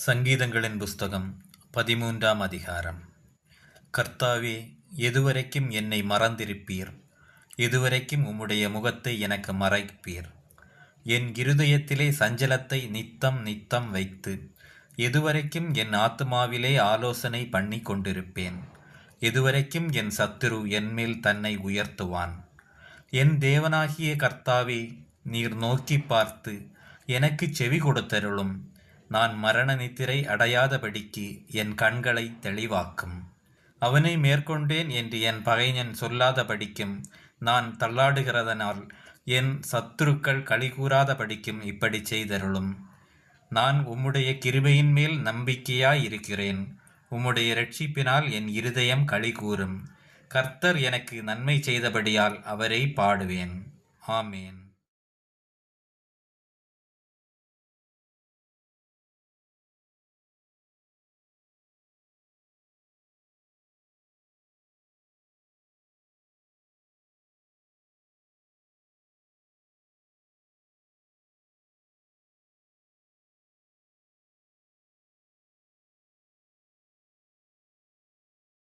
சங்கீதங்களின் புஸ்தகம் 13ஆம் அதிகாரம். கர்த்தாவே, எதுவரைக்கும் என்னை மறந்திருப்பீர்? எதுவரைக்கும் உம்முடைய முகத்தை எனக்கு மறைப்பீர்? என் இருதயத்திலே சஞ்சலத்தை நித்தம் நித்தம் வைத்து எதுவரைக்கும் என் ஆத்துமாவிலே ஆலோசனை பண்ணி கொண்டிருப்பேன்? எதுவரைக்கும் என் சத்துரு என்மேல் தன்னை உயர்த்துவான்? என் தேவனாகிய கர்த்தாவே, நீர் நோக்கி பார்த்து எனக்குச் செவி கொடுத்தருளும். நான் மரண நித்திரை அடையாதபடிக்கு என் கண்களை தெளிவாக்கும். அவனை மேற்கொண்டேன் என்று என் பகைஞன் சொல்லாதபடிக்கும், நான் தள்ளாடுகிறதனால் என் சத்துருக்கள் களிகூறாதபடிக்கும் இப்படி செய்தருளும். நான் உம்முடைய கிருபையின் மேல் நம்பிக்கையாயிருக்கிறேன். உம்முடைய இரட்சிப்பினால் என் இருதயம் களிகூரும். கர்த்தர் எனக்கு நன்மை செய்தபடியால் அவரை பாடுவேன். ஆமேன்.